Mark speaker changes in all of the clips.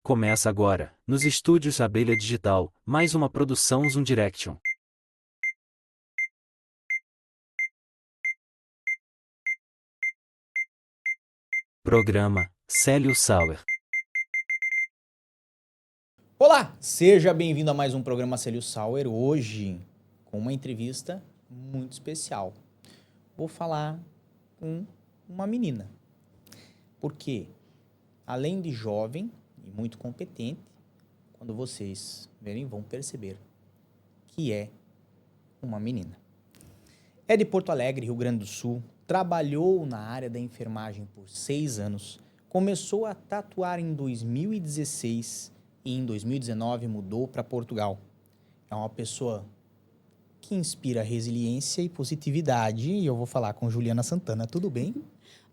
Speaker 1: Começa agora, nos estúdios Abelha Digital, mais uma produção Zoom Direction. Programa Célio Sauer.
Speaker 2: Olá, seja bem-vindo a mais um programa Célio Sauer, hoje com uma entrevista muito especial. Vou falar com uma menina, porque além de jovem e muito competente, quando vocês verem vão perceber que é uma menina. É de Porto Alegre, Rio Grande do Sul, trabalhou na área da enfermagem por 6 anos, começou a tatuar em 2016 e em 2019 mudou para Portugal. É uma pessoa que inspira resiliência e positividade e eu vou falar com Juliana Santana, tudo bem?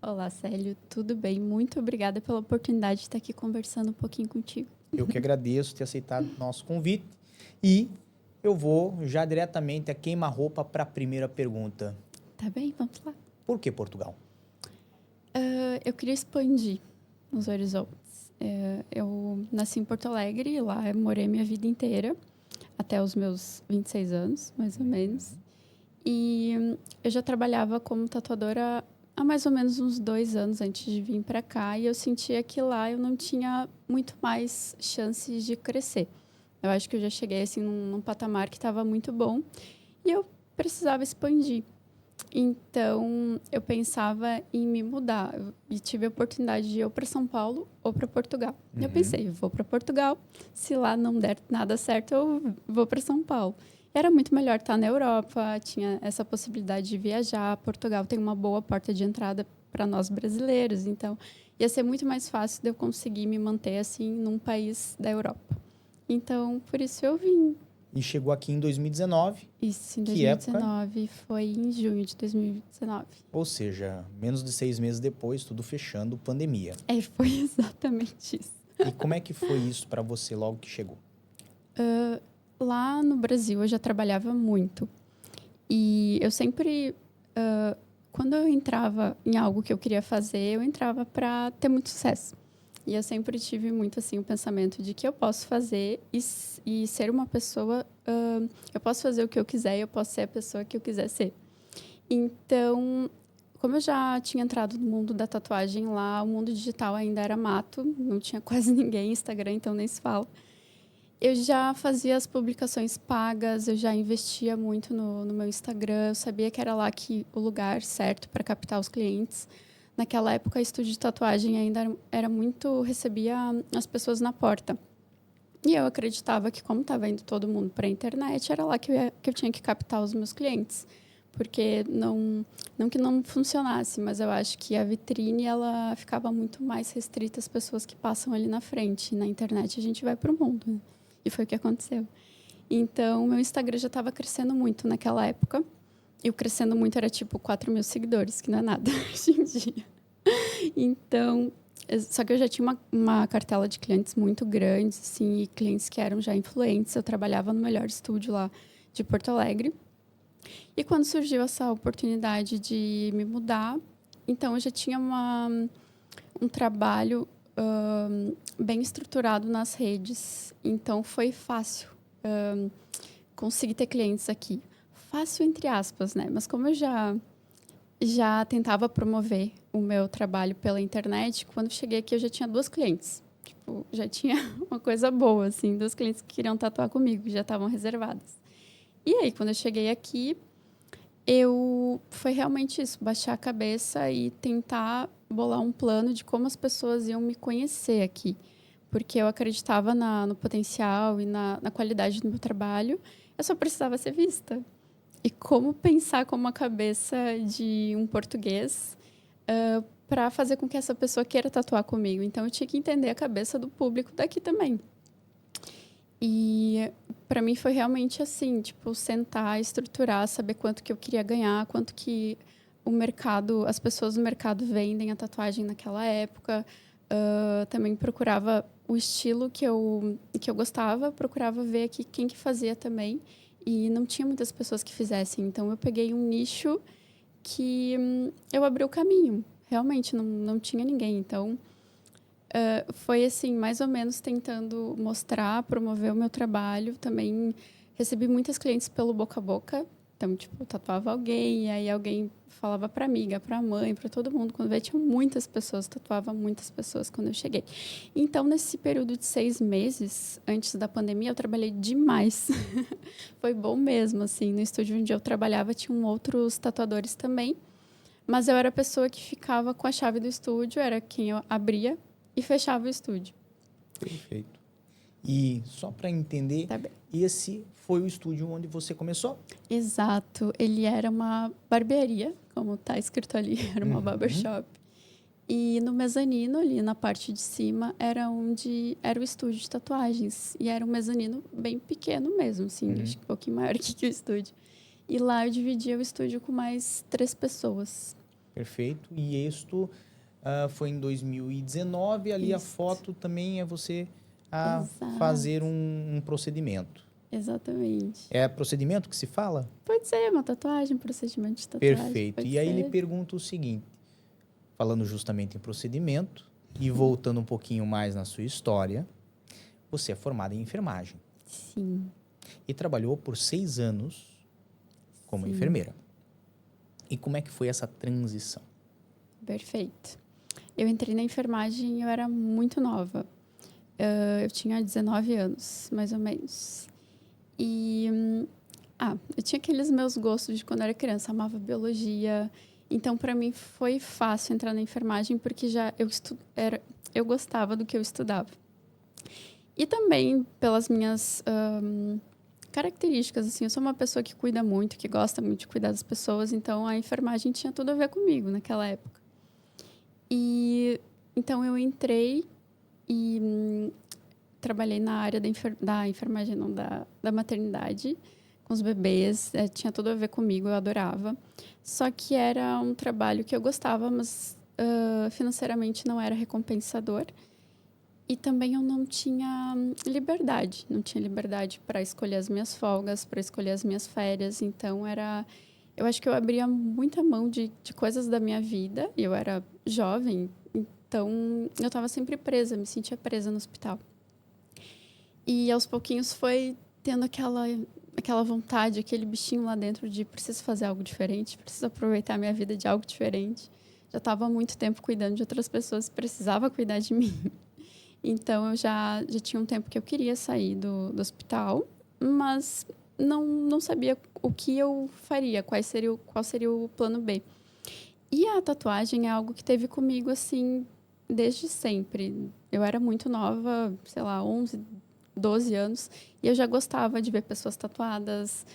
Speaker 3: Olá, Célio, tudo bem? Muito obrigada pela oportunidade de estar aqui conversando um pouquinho contigo.
Speaker 2: Eu que agradeço ter aceitado o nosso convite e eu vou já diretamente a queima-roupa para a primeira pergunta.
Speaker 3: Tá bem? Vamos lá.
Speaker 2: Por que Portugal?
Speaker 3: Eu queria expandir os horizontes. Eu nasci em Porto Alegre e lá eu morei minha vida inteira, até os meus 26 anos, mais ou menos. E eu já trabalhava como tatuadora há mais ou menos uns 2 anos antes de vir para cá e eu sentia que lá eu não tinha muito mais chances de crescer. Eu acho que eu já cheguei assim num patamar que estava muito bom e eu precisava expandir. Então, eu pensava em me mudar e tive a oportunidade de ir ou para São Paulo ou para Portugal. Eu pensei, eu vou para Portugal, se lá não der nada certo, eu vou para São Paulo. Era muito melhor estar na Europa, tinha essa possibilidade de viajar. Portugal tem uma boa porta de entrada para nós brasileiros, então ia ser muito mais fácil de eu conseguir me manter assim num país da Europa. Então, por isso eu vim.
Speaker 2: E chegou aqui em 2019,
Speaker 3: Isso, em
Speaker 2: Que época?
Speaker 3: 2019, foi em junho de 2019.
Speaker 2: ou seja, menos de 6 meses depois, tudo fechando, pandemia.
Speaker 3: Foi exatamente isso.
Speaker 2: E como é que foi isso para você logo que chegou?
Speaker 3: Lá no Brasil, eu já trabalhava muito. E eu sempre, quando eu entrava em algo que eu queria fazer, eu entrava para ter muito sucesso. E eu sempre tive muito assim o pensamento de que eu posso fazer e ser uma pessoa, eu posso fazer o que eu quiser e eu posso ser a pessoa que eu quiser ser. Então, como eu já tinha entrado no mundo da tatuagem lá, o mundo digital ainda era mato, não tinha quase ninguém, Instagram então nem se fala. Eu já fazia as publicações pagas, eu já investia muito no meu Instagram, eu sabia que era lá que o lugar certo para captar os clientes. Naquela época, o estúdio de tatuagem ainda era muito... recebia as pessoas na porta. E eu acreditava que, como estava indo todo mundo para a internet, era lá que eu tinha que captar os meus clientes. Porque não que não funcionasse, mas eu acho que a vitrine ela ficava muito mais restrita às pessoas que passam ali na frente. Na internet, a gente vai para o mundo, né? E foi o que aconteceu. Então, meu Instagram já estava crescendo muito naquela época. E o crescendo muito era tipo 4 mil seguidores, que não é nada hoje em dia. Então, só que eu já tinha uma cartela de clientes muito grandes, assim, e clientes que eram já influentes. Eu trabalhava no melhor estúdio lá de Porto Alegre. E quando surgiu essa oportunidade de me mudar, então eu já tinha um trabalho bem estruturado nas redes. Então, foi fácil conseguir ter clientes aqui. Fácil, entre aspas, né? Mas como eu já tentava promover o meu trabalho pela internet, quando cheguei aqui eu já tinha 2 clientes. Tipo, já tinha uma coisa boa, assim, 2 clientes que queriam tatuar comigo, já estavam reservadas. E aí, quando eu cheguei aqui, foi realmente isso, baixar a cabeça e tentar bolar um plano de como as pessoas iam me conhecer aqui. Porque eu acreditava no potencial e na qualidade do meu trabalho, eu só precisava ser vista. E como pensar com uma cabeça de um português para fazer com que essa pessoa queira tatuar comigo. Então, eu tinha que entender a cabeça do público daqui também. E para mim foi realmente assim, tipo, sentar, estruturar, saber quanto que eu queria ganhar, quanto que o mercado, as pessoas do mercado vendem a tatuagem naquela época. Também procurava o estilo que eu gostava, procurava ver aqui quem que fazia também. E não tinha muitas pessoas que fizessem. Então, eu peguei um nicho que eu abri o caminho. Realmente, não tinha ninguém. Então, Foi assim, mais ou menos tentando mostrar, promover o meu trabalho. Também recebi muitas clientes pelo boca a boca. Então, tipo, eu tatuava alguém, e aí alguém falava para amiga, para mãe, para todo mundo. Quando veio, tinha muitas pessoas, tatuava muitas pessoas quando eu cheguei. Então, nesse período de 6 meses, antes da pandemia, eu trabalhei demais. Foi bom mesmo, assim. No estúdio onde eu trabalhava, tinham outros tatuadores também. Mas eu era a pessoa que ficava com a chave do estúdio, era quem eu abria e fechava o estúdio.
Speaker 2: Perfeito. E só para entender,
Speaker 3: Tá bem.
Speaker 2: esse foi o estúdio onde você começou?
Speaker 3: Exato. Ele era uma barbearia, como está escrito ali, era uma barbershop. E no mezanino, ali na parte de cima, era onde era o estúdio de tatuagens. E era um mezanino bem pequeno mesmo, assim, acho que um pouquinho maior que o estúdio. E lá eu dividia o estúdio com mais 3 pessoas.
Speaker 2: Perfeito. E isto foi em 2019. Ali a
Speaker 3: Isso.
Speaker 2: foto também é você a
Speaker 3: Exato.
Speaker 2: fazer um procedimento.
Speaker 3: Exatamente.
Speaker 2: É procedimento que se fala?
Speaker 3: Pode ser uma tatuagem, procedimento de tatuagem.
Speaker 2: Perfeito.
Speaker 3: Pode
Speaker 2: E aí
Speaker 3: ser.
Speaker 2: ele pergunta o seguinte, falando justamente em procedimento e voltando um pouquinho mais na sua história, você é formada em enfermagem
Speaker 3: Sim.
Speaker 2: e trabalhou por 6 anos como enfermeira. E como é que foi essa transição?
Speaker 3: Perfeito. Eu entrei na enfermagem e eu era muito nova. Eu tinha 19 anos, mais ou menos. E, eu tinha aqueles meus gostos de quando eu era criança, amava biologia. Então, para mim, foi fácil entrar na enfermagem, porque já eu gostava do que eu estudava. E também pelas minhas características, assim, eu sou uma pessoa que cuida muito, que gosta muito de cuidar das pessoas, então a enfermagem tinha tudo a ver comigo naquela época. E então eu entrei e trabalhei na área da enfermagem, não, da maternidade, com os bebês, tinha tudo a ver comigo, eu adorava. Só que era um trabalho que eu gostava, mas financeiramente não era recompensador. E também eu não tinha liberdade. Não tinha liberdade para escolher as minhas folgas, para escolher as minhas férias. Então, eu acho que eu abria muita mão de coisas da minha vida. E eu era jovem, então eu estava sempre presa, me sentia presa no hospital. E aos pouquinhos foi tendo aquela vontade, aquele bichinho lá dentro de preciso fazer algo diferente, preciso aproveitar a minha vida de algo diferente. Já estava há muito tempo cuidando de outras pessoas, precisava cuidar de mim. Então, eu já tinha um tempo que eu queria sair do hospital, mas não sabia o que eu faria, qual seria o plano B. E a tatuagem é algo que teve comigo, assim, desde sempre. Eu era muito nova, sei lá, 11, 12 anos, e eu já gostava de ver pessoas tatuadas,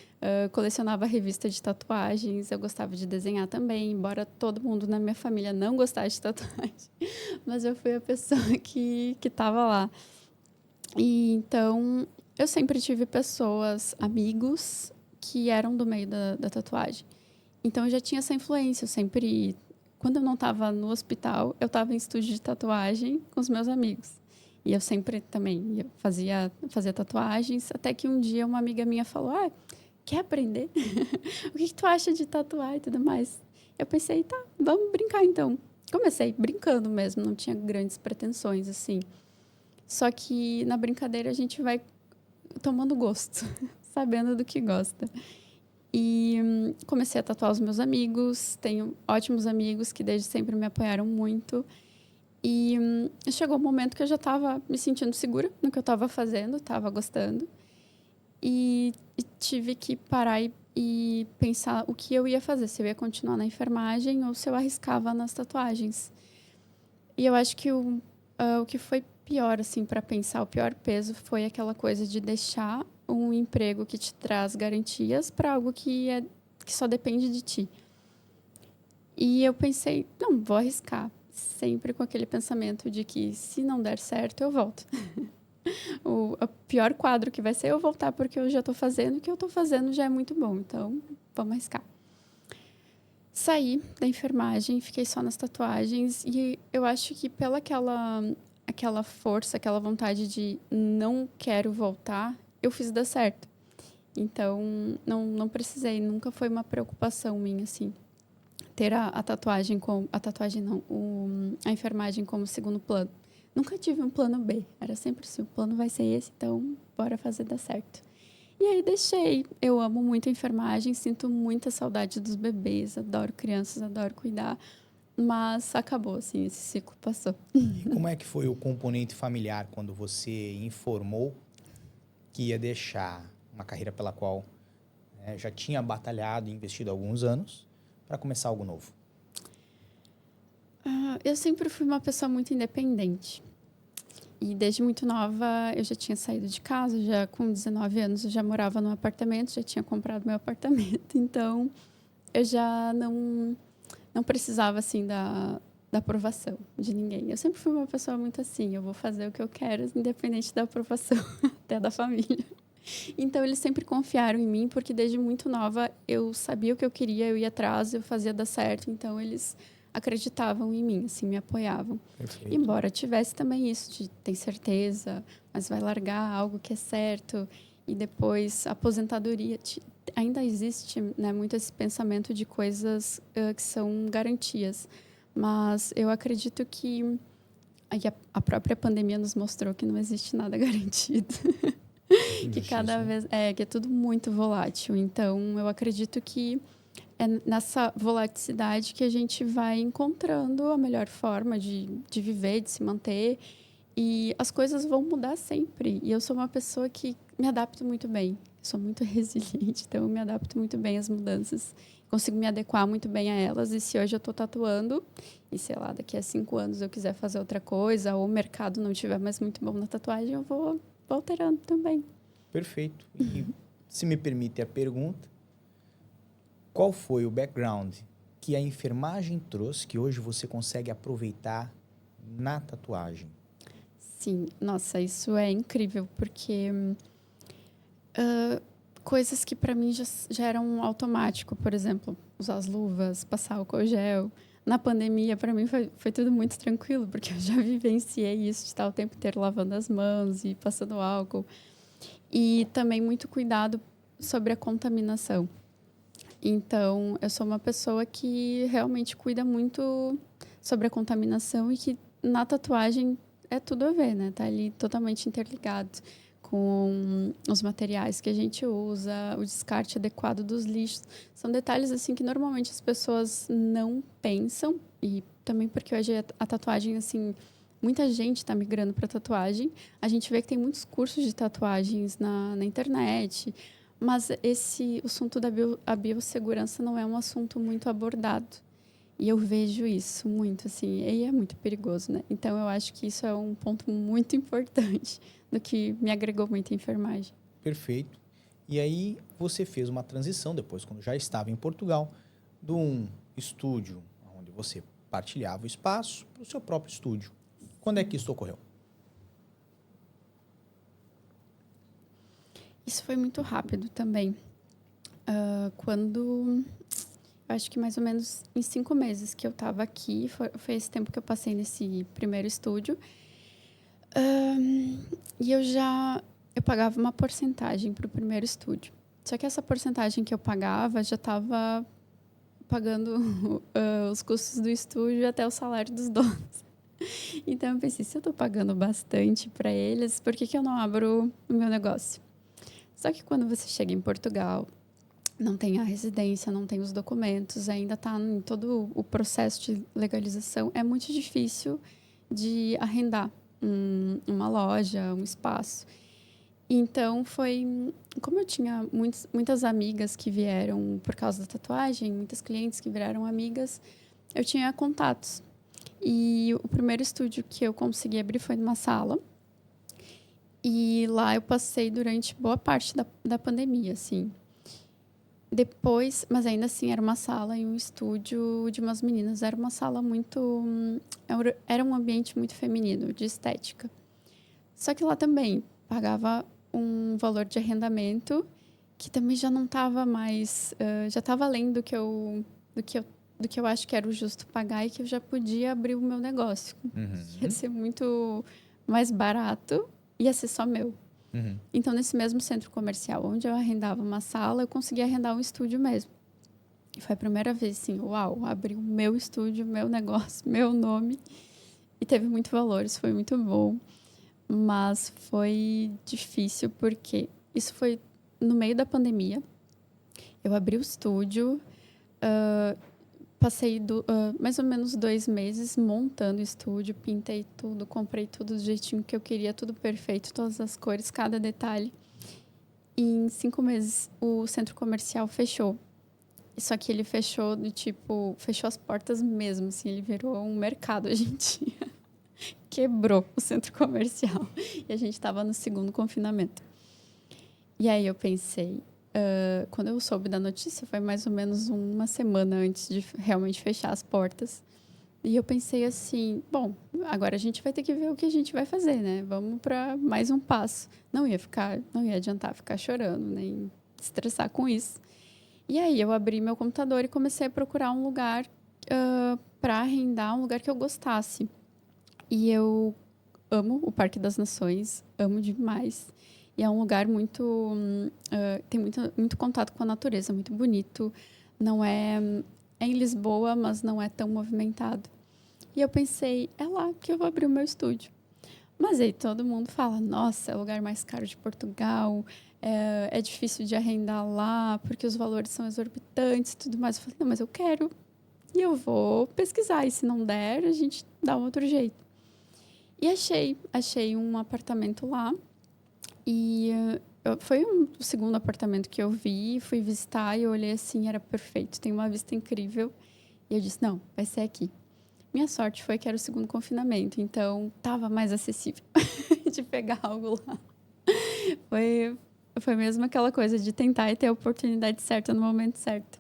Speaker 3: colecionava revista de tatuagens, eu gostava de desenhar também, embora todo mundo na minha família não gostasse de tatuagem, mas eu fui a pessoa que estava lá. E então, eu sempre tive pessoas, amigos, que eram do meio da tatuagem. Então, eu já tinha essa influência, eu sempre... Quando eu não estava no hospital, eu estava em estúdio de tatuagem com os meus amigos. E eu sempre também fazia tatuagens, até que um dia uma amiga minha falou, quer aprender? O que tu acha de tatuar e tudo mais? Eu pensei, tá, vamos brincar então. Comecei brincando mesmo, não tinha grandes pretensões, assim. Só que na brincadeira a gente vai tomando gosto, sabendo do que gosta. E comecei a tatuar os meus amigos, tenho ótimos amigos que desde sempre me apoiaram muito. E chegou um momento que eu já estava me sentindo segura no que eu estava fazendo, estava gostando. E tive que parar e pensar o que eu ia fazer, se eu ia continuar na enfermagem ou se eu arriscava nas tatuagens. E eu acho que o que foi pior, assim, para pensar, o pior peso foi aquela coisa de deixar um emprego que te traz garantias para algo que só depende de ti. E eu pensei, não, vou arriscar. Sempre com aquele pensamento de que se não der certo, eu volto. O pior quadro que vai ser eu voltar porque eu já estou fazendo, o que eu estou fazendo já é muito bom, então vamos arriscar. Saí da enfermagem, fiquei só nas tatuagens e eu acho que pela aquela força, aquela vontade de não quero voltar, eu fiz dar certo. Então, não precisei, nunca foi uma preocupação minha, assim, ter a tatuagem como... A tatuagem não, a enfermagem como segundo plano. nunca tive um plano B. Era sempre assim, o plano vai ser esse, então bora fazer dar certo. E aí deixei. Eu amo muito a enfermagem, sinto muita saudade dos bebês, adoro crianças, adoro cuidar. Mas acabou, assim, esse ciclo passou.
Speaker 2: E como é que foi o componente familiar quando você informou que ia deixar uma carreira pela qual já tinha batalhado e investido alguns anos para começar algo novo?
Speaker 3: Eu sempre fui uma pessoa muito independente. E desde muito nova eu já tinha saído de casa, já com 19 anos eu já morava num apartamento, já tinha comprado meu apartamento. Então eu já não precisava assim da aprovação de ninguém. Eu sempre fui uma pessoa muito assim, eu vou fazer o que eu quero, independente da aprovação até da família. Então eles sempre confiaram em mim, porque desde muito nova eu sabia o que eu queria, eu ia atrás, eu fazia dar certo. Então eles acreditavam em mim, assim, me apoiavam.
Speaker 2: Perfeito.
Speaker 3: Embora tivesse também isso de tem certeza, mas vai largar algo que é certo e depois a aposentadoria ainda existe, né, muito esse pensamento de coisas que são garantias, mas eu acredito que aí a própria pandemia nos mostrou que não existe nada garantido. Que cada vez que é tudo muito volátil. Então eu acredito que é nessa volatilidade que a gente vai encontrando a melhor forma de viver, de se manter. E as coisas vão mudar sempre. E eu sou uma pessoa que me adapto muito bem. Sou muito resiliente, então eu me adapto muito bem às mudanças. Consigo me adequar muito bem a elas. E se hoje eu estou tatuando, e sei lá, daqui a 5 anos eu quiser fazer outra coisa, ou o mercado não estiver mais muito bom na tatuagem, eu vou alterando também.
Speaker 2: Perfeito. E se me permite a pergunta, qual foi o background que a enfermagem trouxe que hoje você consegue aproveitar na tatuagem?
Speaker 3: Sim, nossa, isso é incrível, porque coisas que para mim já eram automático, por exemplo, usar as luvas, passar álcool gel. Na pandemia, para mim, foi tudo muito tranquilo, porque eu já vivenciei isso de estar o tempo inteiro lavando as mãos e passando álcool. E também muito cuidado sobre a contaminação. Então, eu sou uma pessoa que realmente cuida muito sobre a contaminação e que na tatuagem é tudo a ver, né? Tá ali totalmente interligado com os materiais que a gente usa, o descarte adequado dos lixos. São detalhes assim que normalmente as pessoas não pensam, e também porque hoje a tatuagem, assim, muita gente está migrando para tatuagem. A gente vê que tem muitos cursos de tatuagens na internet, mas o assunto a biossegurança não é um assunto muito abordado. E eu vejo isso muito, assim, e é muito perigoso, né? Então, eu acho que isso é um ponto muito importante do que me agregou muito em enfermagem.
Speaker 2: Perfeito. E aí você fez uma transição depois, quando já estava em Portugal, de um estúdio onde você partilhava o espaço para o seu próprio estúdio. Quando é que isso ocorreu?
Speaker 3: Isso foi muito rápido também. Quando... Acho que mais ou menos em 5 meses que eu estava aqui, foi esse tempo que eu passei nesse primeiro estúdio. E eu pagava uma porcentagem para o primeiro estúdio. Só que essa porcentagem que eu pagava já estava pagando os custos do estúdio até o salário dos donos. Então eu pensei, se eu estou pagando bastante para eles, por que eu não abro o meu negócio? Só que quando você chega em Portugal, não tem a residência, não tem os documentos, ainda está em todo o processo de legalização, é muito difícil de arrendar uma loja, um espaço. Então, como eu tinha muitas amigas que vieram por causa da tatuagem, muitas clientes que viraram amigas, eu tinha contatos. E o primeiro estúdio que eu consegui abrir foi numa sala. E lá eu passei durante boa parte da pandemia, assim. Depois, mas ainda assim, era uma sala e um estúdio de umas meninas. Era uma sala muito... Era um ambiente muito feminino, de estética. Só que lá também pagava um valor de arrendamento que também já não estava mais... já estava além do que eu acho que era o justo pagar e que eu já podia abrir o meu negócio. Ia ser muito mais barato, ia ser só meu. Então, nesse mesmo centro comercial, onde eu arrendava uma sala, eu consegui arrendar um estúdio mesmo. E foi a primeira vez, assim, uau, abri o meu estúdio, meu negócio, meu nome. e teve muito valor, isso foi muito bom. Mas foi difícil porque isso foi no meio da pandemia. Eu abri o estúdio, passei mais ou menos 2 meses montando o estúdio, pintei tudo, comprei tudo do jeitinho que eu queria, tudo perfeito, todas as cores, cada detalhe. E em 5 meses o centro comercial fechou. Só que ele fechou fechou as portas mesmo, assim, ele virou um mercado, a gente quebrou o centro comercial. E a gente estava no segundo confinamento. E aí eu pensei, quando eu soube da notícia, foi mais ou menos uma semana antes de realmente fechar as portas. E eu pensei assim, bom, agora a gente vai ter que ver o que a gente vai fazer, né? Vamos para mais um passo. Não ia adiantar ficar chorando, nem estressar com isso. E aí eu abri meu computador e comecei a procurar um lugar para arrendar, um lugar que eu gostasse. E eu amo o Parque das Nações, amo demais. E é um lugar tem muito contato com a natureza, muito bonito. Não é em Lisboa, mas não é tão movimentado. E eu pensei, é lá que eu vou abrir o meu estúdio. Mas aí todo mundo fala, nossa, é o lugar mais caro de Portugal, é difícil de arrendar lá, porque os valores são exorbitantes e tudo mais. Eu falei, não, mas eu quero. E eu vou pesquisar, e se não der, a gente dá um outro jeito. E achei um apartamento lá. E foi o segundo apartamento que eu vi, fui visitar e eu olhei assim, era perfeito, tem uma vista incrível. E eu disse, não, vai ser aqui. Minha sorte foi que era o segundo confinamento, então estava mais acessível de pegar algo lá. Foi mesmo aquela coisa de tentar e ter a oportunidade certa no momento certo.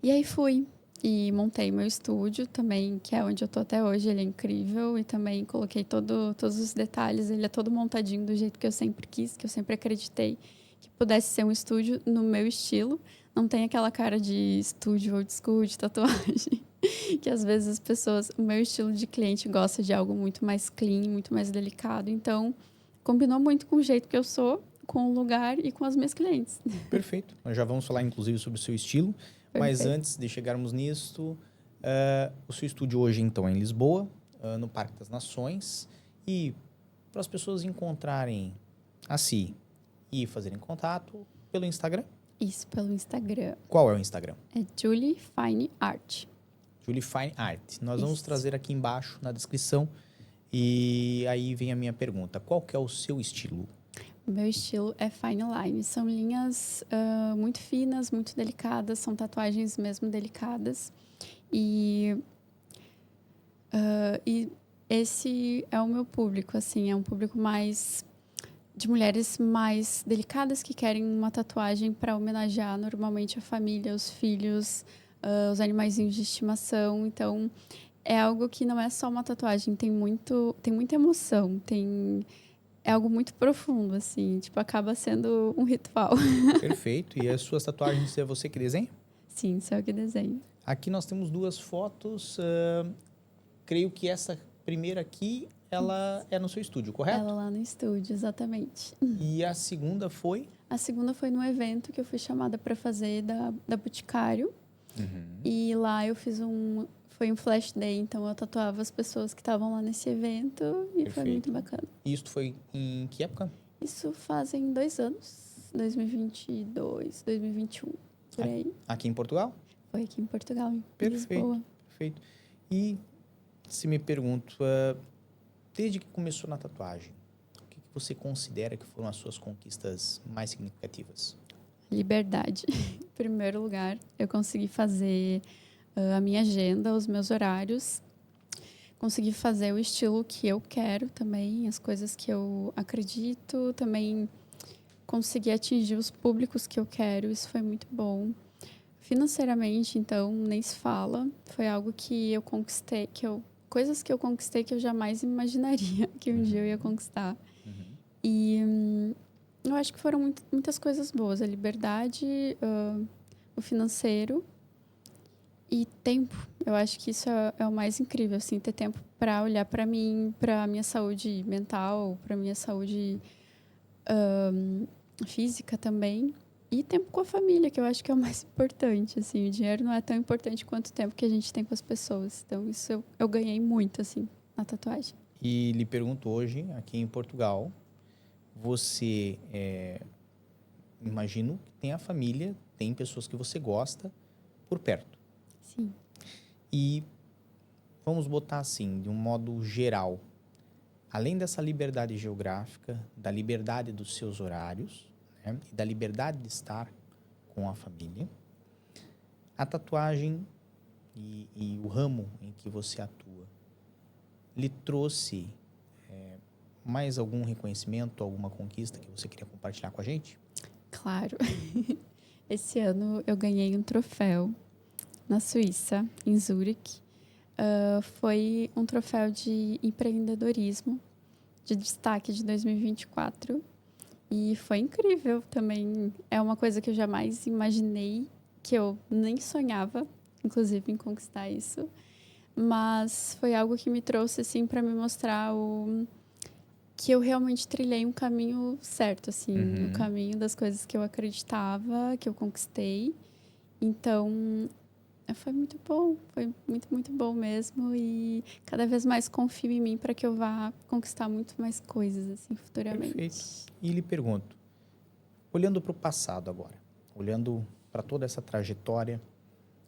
Speaker 3: E aí fui. E montei meu estúdio também, que é onde eu tô até hoje. Ele é incrível e também coloquei todos os detalhes. Ele é todo montadinho do jeito que eu sempre quis, que eu sempre acreditei que pudesse ser um estúdio no meu estilo. Não tem aquela cara de estúdio old school, de tatuagem. Que às vezes as pessoas... O meu estilo de cliente gosta de algo muito mais clean, muito mais delicado. Então, combinou muito com o jeito que eu sou, com o lugar e com as minhas clientes.
Speaker 2: Perfeito. Nós já vamos falar, inclusive, sobre o seu estilo. Mas
Speaker 3: Perfeito.
Speaker 2: antes de chegarmos nisso, o seu estúdio hoje, então, é em Lisboa, no Parque das Nações. E para as pessoas encontrarem a Si e fazerem contato pelo Instagram.
Speaker 3: Isso, pelo Instagram.
Speaker 2: Qual é o Instagram?
Speaker 3: É Julie Fine Art.
Speaker 2: Julie Fine Art. Nós vamos
Speaker 3: Isso.
Speaker 2: trazer aqui embaixo na descrição. E aí vem a minha pergunta. Qual que é o seu estilo?
Speaker 3: O meu estilo é fine line. São linhas muito finas, muito delicadas. São tatuagens mesmo delicadas. E esse é o meu público, assim. É um público mais... de mulheres mais delicadas que querem uma tatuagem para homenagear normalmente a família, os filhos, os animaizinhos de estimação. Então, é algo que não é só uma tatuagem. Tem muita emoção, é algo muito profundo, assim. Tipo, acaba sendo um ritual.
Speaker 2: Perfeito. E as suas tatuagens é você que desenha?
Speaker 3: Sim, sou eu que desenho.
Speaker 2: Aqui nós temos 2 fotos. Creio que essa primeira aqui, ela é no seu estúdio, correto?
Speaker 3: Ela lá no estúdio, exatamente.
Speaker 2: E a segunda foi?
Speaker 3: A segunda foi num evento que eu fui chamada para fazer da Boticário. E lá eu fiz foi um flash day, então eu tatuava as pessoas que estavam lá nesse evento e
Speaker 2: Perfeito.
Speaker 3: foi muito bacana.
Speaker 2: E isto foi em que época?
Speaker 3: Isso fazem 2 anos, 2022, 2021, por aí.
Speaker 2: Aqui em Portugal?
Speaker 3: Foi aqui em Portugal, em
Speaker 2: Perfeito.
Speaker 3: Lisboa.
Speaker 2: Perfeito. E se me pergunto, desde que começou na tatuagem, o que você considera que foram as suas conquistas mais significativas?
Speaker 3: Liberdade. Em primeiro lugar, eu consegui fazer a minha agenda, os meus horários. Consegui fazer o estilo que eu quero também, as coisas que eu acredito. Também consegui atingir os públicos que eu quero. Isso foi muito bom. Financeiramente, então, nem se fala. Foi algo que eu conquistei, coisas que eu conquistei que eu jamais imaginaria que um dia eu ia conquistar. E eu acho que foram muitas coisas boas. A liberdade, o financeiro e tempo. Eu acho que isso é o mais incrível, assim, ter tempo para olhar para mim, para minha saúde mental, para minha saúde física também. E tempo com a família, que eu acho que é o mais importante, assim. O dinheiro não é tão importante quanto o tempo que a gente tem com as pessoas. Então, isso eu ganhei muito, assim. a tatuagem.
Speaker 2: E lhe pergunto hoje, aqui em Portugal, você, imagino que tem a família, tem pessoas que você gosta por perto.
Speaker 3: Sim.
Speaker 2: E vamos botar assim, de um modo geral, além dessa liberdade geográfica, da liberdade dos seus horários, né, e da liberdade de estar com a família, a tatuagem e o ramo em que você atua lhe trouxe mais algum reconhecimento, alguma conquista que você queria compartilhar com a gente?
Speaker 3: Claro. Esse ano eu ganhei um troféu na Suíça, em Zurique. Foi um troféu de empreendedorismo de destaque de 2024. E foi incrível também. É uma coisa que eu jamais imaginei, que eu nem sonhava, inclusive, em conquistar isso. Mas foi algo que me trouxe, assim, para me mostrar que eu realmente trilhei um caminho certo, assim, o caminho das coisas que eu acreditava, que eu conquistei. Então, foi muito bom, foi muito, muito bom mesmo. E cada vez mais confio em mim para que eu vá conquistar muito mais coisas, assim, futuramente.
Speaker 2: Perfeito. E lhe pergunto, olhando para o passado agora, olhando para toda essa trajetória,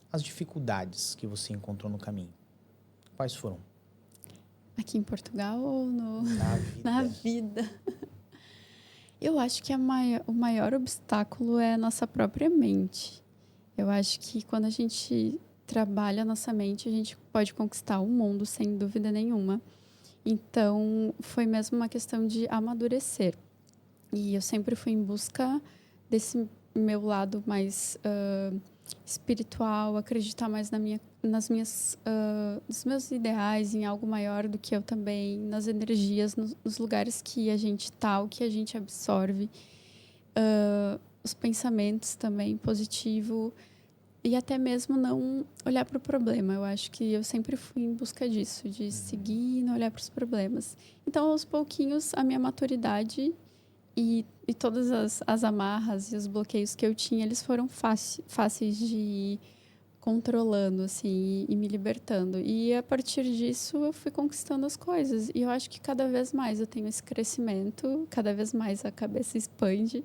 Speaker 2: as dificuldades que você encontrou no caminho, quais foram?
Speaker 3: Aqui em Portugal ou
Speaker 2: Na vida.
Speaker 3: na vida? Eu acho que o maior obstáculo é a nossa própria mente. Eu acho que quando a gente trabalha a nossa mente, a gente pode conquistar o mundo, sem dúvida nenhuma. Então, foi mesmo uma questão de amadurecer. E eu sempre fui em busca desse meu lado mais espiritual, acreditar mais nos meus ideais, em algo maior do que eu também, nas energias, nos lugares que a gente está, o que a gente absorve, os pensamentos também positivo e até mesmo não olhar para o problema. Eu acho que eu sempre fui em busca disso, de seguir e não olhar para os problemas. Então, aos pouquinhos, a minha maturidade e todas as amarras e os bloqueios que eu tinha, eles foram fáceis de ir controlando, assim, e me libertando. E a partir disso, eu fui conquistando as coisas. E eu acho que cada vez mais eu tenho esse crescimento, cada vez mais a cabeça expande.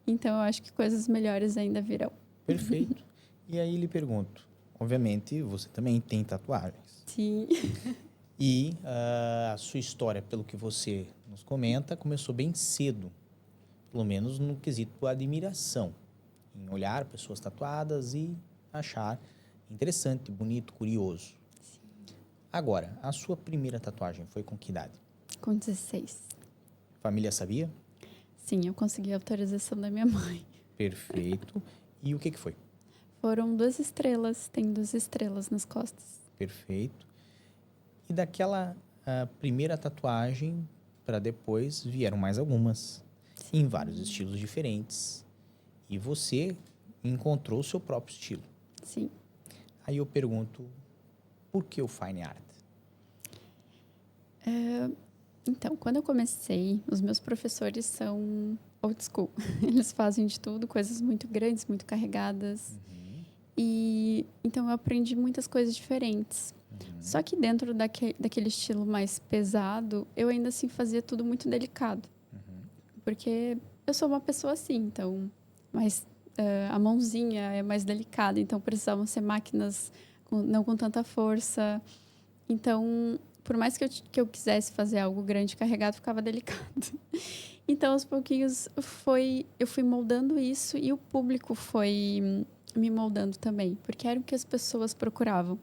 Speaker 3: Então, eu acho que coisas melhores ainda virão.
Speaker 2: Perfeito. E aí lhe pergunto, obviamente você também tem tatuagens.
Speaker 3: Sim.
Speaker 2: E a sua história, pelo que você nos comenta, começou bem cedo, pelo menos no quesito admiração, em olhar pessoas tatuadas e achar interessante, bonito, curioso.
Speaker 3: Sim.
Speaker 2: Agora, a sua primeira tatuagem foi com que idade?
Speaker 3: Com 16.
Speaker 2: Família sabia?
Speaker 3: Sim, eu consegui a autorização da minha mãe.
Speaker 2: Perfeito. E o que foi?
Speaker 3: Foram 2 estrelas, tem 2 estrelas nas costas.
Speaker 2: Perfeito. E daquela primeira tatuagem para depois vieram mais algumas, em vários estilos diferentes. E você encontrou o seu próprio estilo.
Speaker 3: Sim.
Speaker 2: Aí eu pergunto, por que o Fine Art?
Speaker 3: Então, quando eu comecei, os meus professores são old school. Eles fazem de tudo, coisas muito grandes, muito carregadas. E então eu aprendi muitas coisas diferentes. Só que dentro daquele estilo mais pesado, eu ainda assim fazia tudo muito delicado. Porque eu sou uma pessoa assim, então... Mas a mãozinha é mais delicada, então precisavam ser máquinas não com tanta força. Então, por mais que eu quisesse fazer algo grande, carregado, ficava delicado. Então, aos pouquinhos, eu fui moldando isso e o público foi me moldando também, porque era o que as pessoas procuravam.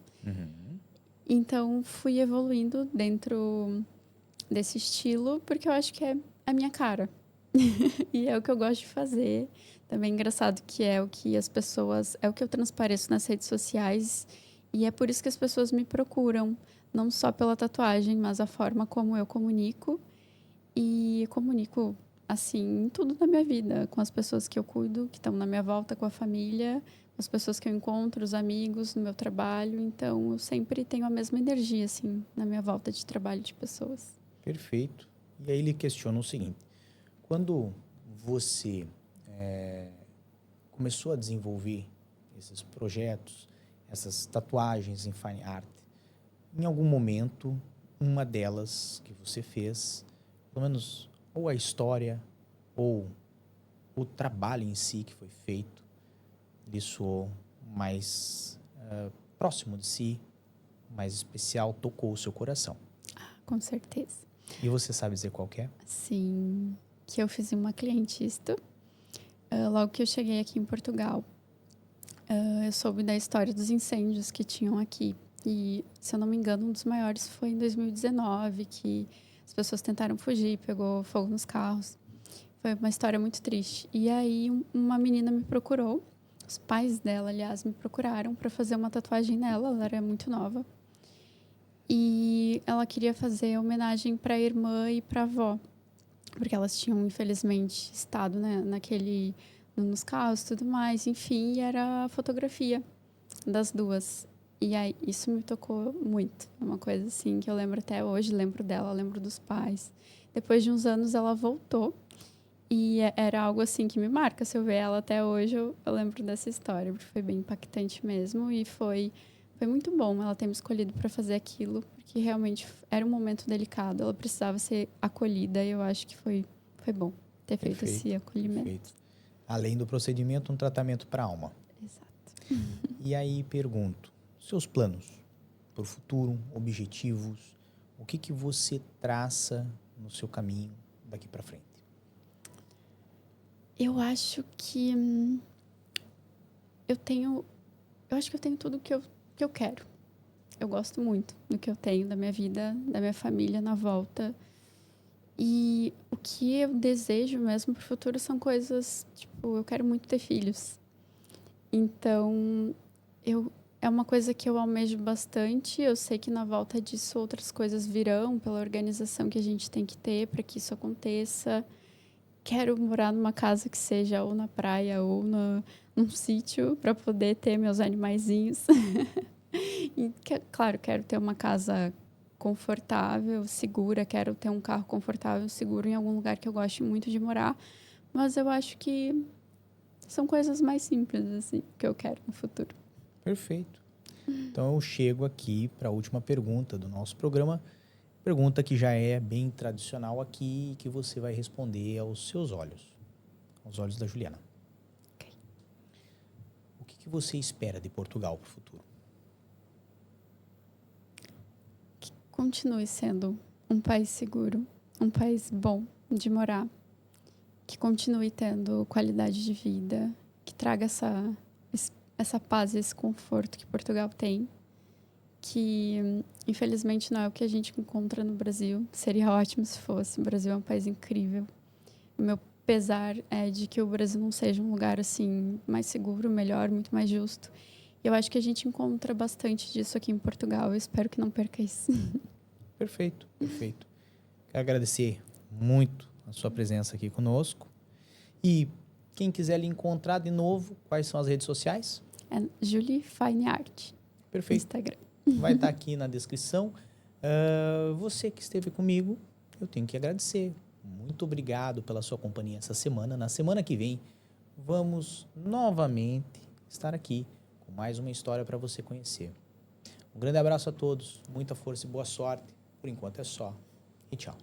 Speaker 3: Então, fui evoluindo dentro desse estilo, porque eu acho que é a minha cara. E é o que eu gosto de fazer. Também é engraçado que é o que as pessoas... É o que eu transpareço nas redes sociais. E é por isso que as pessoas me procuram. Não só pela tatuagem, mas a forma como eu comunico. E comunico, assim, em tudo na minha vida. Com as pessoas que eu cuido, que estão na minha volta, com a família, com as pessoas que eu encontro, os amigos, no meu trabalho. Então, eu sempre tenho a mesma energia, assim, na minha volta de trabalho de pessoas.
Speaker 2: Perfeito. E aí ele questiona o seguinte, quando você começou a desenvolver esses projetos, essas tatuagens em Fine Art, em algum momento uma delas que você fez, pelo menos ou a história ou o trabalho em si que foi feito, lhe soou mais próximo de si, mais especial, tocou o seu coração.
Speaker 3: Com certeza.
Speaker 2: E você sabe dizer qual que é?
Speaker 3: Sim, que eu fiz em uma clientista. Logo que eu cheguei aqui em Portugal, eu soube da história dos incêndios que tinham aqui. E, se eu não me engano, um dos maiores foi em 2019, que as pessoas tentaram fugir, pegou fogo nos carros. Foi uma história muito triste. E aí, uma menina me procurou. Os pais dela, aliás, me procuraram para fazer uma tatuagem nela. Ela era muito nova. E ela queria fazer homenagem para a irmã e para a avó. Porque elas tinham, infelizmente, estado, né, nos carros e tudo mais. Enfim, e era a fotografia das duas. E aí, isso me tocou muito. É uma coisa, assim, que eu lembro até hoje. Lembro dela, lembro dos pais. Depois de uns anos, ela voltou. E era algo, assim, que me marca. Se eu ver ela até hoje, eu lembro dessa história. Porque foi bem impactante mesmo. E foi muito bom ela ter me escolhido para fazer aquilo. Porque realmente era um momento delicado. Ela precisava ser acolhida. E eu acho que foi bom ter feito esse acolhimento.
Speaker 2: Perfeito. Além do procedimento, um tratamento para a alma.
Speaker 3: Exato.
Speaker 2: E aí, pergunto, seus planos para o futuro, objetivos, o que você traça no seu caminho daqui para frente?
Speaker 3: Eu acho que eu acho que eu tenho tudo que eu quero. Eu gosto muito do que eu tenho, da minha vida, da minha família na volta. E o que eu desejo mesmo pro futuro são coisas, tipo, eu quero muito ter filhos. Então, é uma coisa que eu almejo bastante. Eu sei que na volta disso outras coisas virão pela organização que a gente tem que ter para que isso aconteça. Quero morar numa casa que seja ou na praia ou num sítio para poder ter meus animaizinhos. E, claro, quero ter uma casa confortável, segura. Quero ter um carro confortável, seguro em algum lugar que eu goste muito de morar. Mas eu acho que são coisas mais simples, assim, que eu quero no futuro.
Speaker 2: Perfeito. Então eu chego aqui para a última pergunta do nosso programa. Pergunta que já é bem tradicional aqui e que você vai responder aos seus olhos. Aos olhos da Juliana.
Speaker 3: Ok.
Speaker 2: O que você espera de Portugal para o futuro?
Speaker 3: Que continue sendo um país seguro, um país bom de morar, que continue tendo qualidade de vida, que traga essa paz e esse conforto que Portugal tem, que infelizmente não é o que a gente encontra no Brasil. Seria ótimo se fosse. O Brasil é um país incrível. O meu pesar é de que o Brasil não seja um lugar assim mais seguro, melhor, muito mais justo. E eu acho que a gente encontra bastante disso aqui em Portugal. Eu espero que não perca isso.
Speaker 2: Perfeito, perfeito. Quero agradecer muito a sua presença aqui conosco. E quem quiser lhe encontrar de novo, quais são as redes sociais?
Speaker 3: É Julie Fine Art.
Speaker 2: Perfeito.
Speaker 3: Instagram.
Speaker 2: Vai estar aqui na descrição. Você que esteve comigo, eu tenho que agradecer. Muito obrigado pela sua companhia essa semana. Na semana que vem, vamos novamente estar aqui com mais uma história para você conhecer. Um grande abraço a todos, muita força e boa sorte. Por enquanto é só. E tchau.